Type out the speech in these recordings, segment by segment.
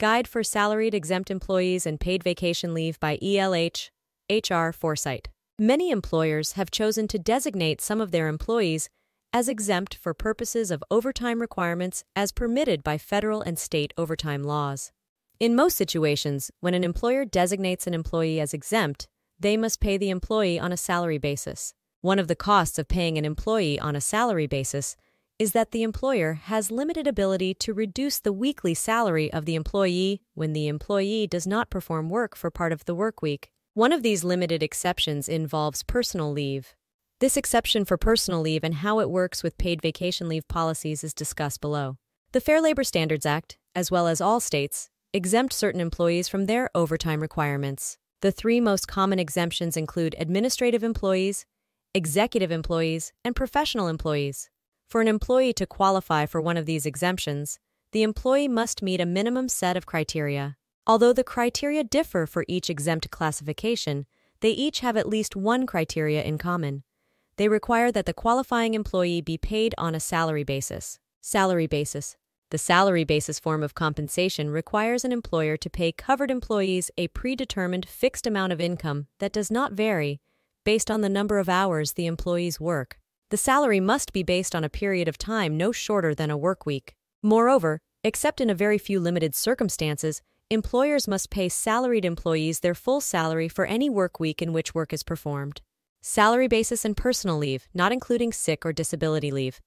Guide for Salaried Exempt Employees and Paid Vacation Leave by HR Foresight. Many employers have chosen to designate some of their employees as exempt for purposes of overtime requirements as permitted by federal and state overtime laws. In most situations, when an employer designates an employee as exempt, they must pay the employee on a salary basis. One of the costs of paying an employee on a salary basis is that the employer has limited ability to reduce the weekly salary of the employee when the employee does not perform work for part of the work week. One of these limited exceptions involves personal leave. This exception for personal leave and how it works with paid vacation leave policies is discussed below. The Fair Labor Standards Act, as well as all states, exempt certain employees from their overtime requirements. The three most common exemptions include administrative employees, executive employees, and professional employees. For an employee to qualify for one of these exemptions, the employee must meet a minimum set of criteria. Although the criteria differ for each exempt classification, they each have at least one criteria in common. They require that the qualifying employee be paid on a salary basis. Salary basis. The salary basis form of compensation requires an employer to pay covered employees a predetermined fixed amount of income that does not vary based on the number of hours the employees work. The salary must be based on a period of time no shorter than a work week. Moreover, except in a very few limited circumstances, employers must pay salaried employees their full salary for any work week in which work is performed. Salary basis and personal leave, not including sick or disability leave.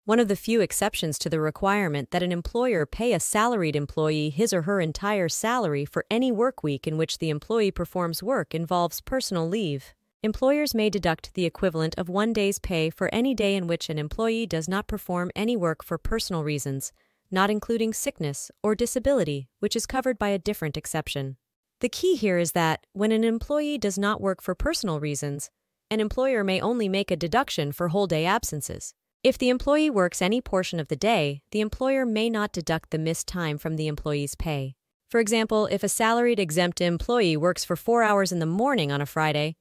One of the few exceptions to the requirement that an employer pay a salaried employee his or her entire salary for any work week in which the employee performs work involves personal leave. Employers may deduct the equivalent of 1 day's pay for any day in which an employee does not perform any work for personal reasons, not including sickness or disability, which is covered by a different exception. The key here is that, when an employee does not work for personal reasons, an employer may only make a deduction for whole-day absences. If the employee works any portion of the day, the employer may not deduct the missed time from the employee's pay. For example, if a salaried exempt employee works for 4 hours in the morning on a Friday,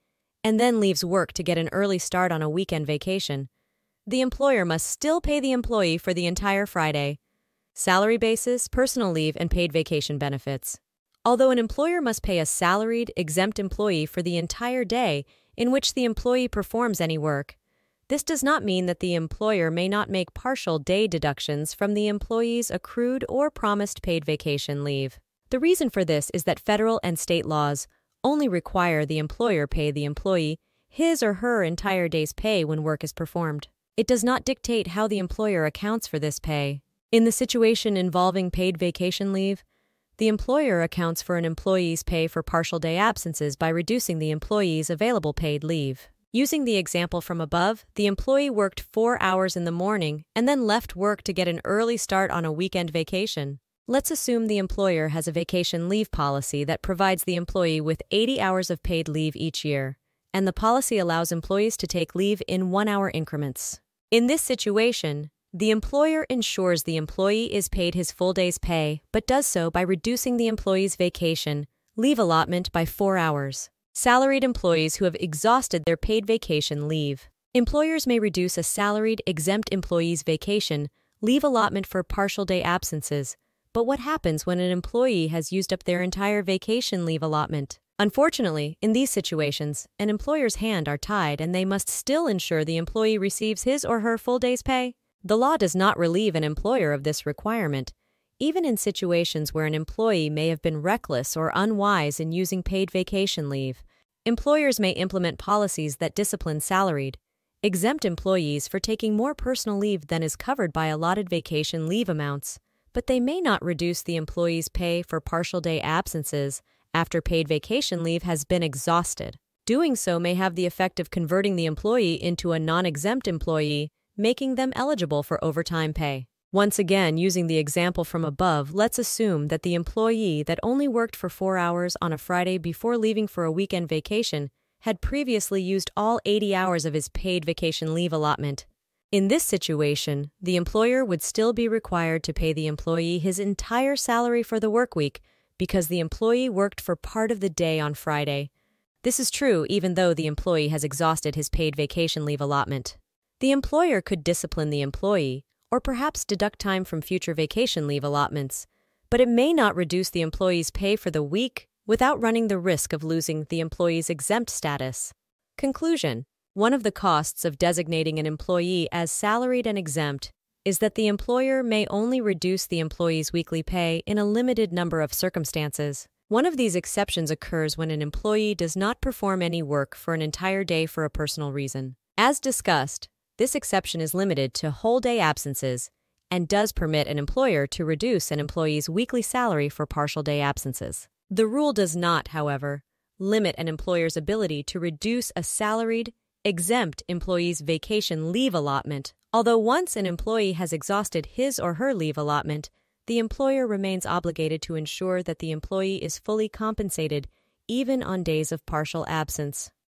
and then leaves work to get an early start on a weekend vacation, the employer must still pay the employee for the entire Friday. Salary basis, personal leave, and paid vacation benefits. Although an employer must pay a salaried, exempt employee for the entire day in which the employee performs any work, this does not mean that the employer may not make partial day deductions from the employee's accrued or promised paid vacation leave. The reason for this is that federal and state laws only require the employer pay the employee his or her entire day's pay when work is performed. It does not dictate how the employer accounts for this pay. In the situation involving paid vacation leave, the employer accounts for an employee's pay for partial day absences by reducing the employee's available paid leave. Using the example from above, the employee worked 4 hours in the morning and then left work to get an early start on a weekend vacation. Let's assume the employer has a vacation leave policy that provides the employee with 80 hours of paid leave each year, and the policy allows employees to take leave in 1-hour increments. In this situation, the employer ensures the employee is paid his full day's pay, but does so by reducing the employee's vacation leave allotment by 4 hours. Salaried employees who have exhausted their paid vacation leave. Employers may reduce a salaried exempt employee's vacation leave allotment for partial day absences. But what happens when an employee has used up their entire vacation leave allotment? Unfortunately, in these situations, an employer's hands are tied and they must still ensure the employee receives his or her full day's pay. The law does not relieve an employer of this requirement, even in situations where an employee may have been reckless or unwise in using paid vacation leave. Employers may implement policies that discipline salaried, exempt employees for taking more personal leave than is covered by allotted vacation leave amounts, but they may not reduce the employee's pay for partial day absences after paid vacation leave has been exhausted. Doing so may have the effect of converting the employee into a non-exempt employee, making them eligible for overtime pay. Once again, using the example from above, let's assume that the employee that only worked for 4 hours on a Friday before leaving for a weekend vacation had previously used all 80 hours of his paid vacation leave allotment. In this situation, the employer would still be required to pay the employee his entire salary for the work week because the employee worked for part of the day on Friday. This is true even though the employee has exhausted his paid vacation leave allotment. The employer could discipline the employee or perhaps deduct time from future vacation leave allotments, but it may not reduce the employee's pay for the week without running the risk of losing the employee's exempt status. Conclusion: one of the costs of designating an employee as salaried and exempt is that the employer may only reduce the employee's weekly pay in a limited number of circumstances. One of these exceptions occurs when an employee does not perform any work for an entire day for a personal reason. As discussed, this exception is limited to whole-day absences and does permit an employer to reduce an employee's weekly salary for partial day absences. The rule does not, however, limit an employer's ability to reduce a salaried, exempt employee's vacation leave allotment. Although once an employee has exhausted his or her leave allotment, the employer remains obligated to ensure that the employee is fully compensated even on days of partial absence.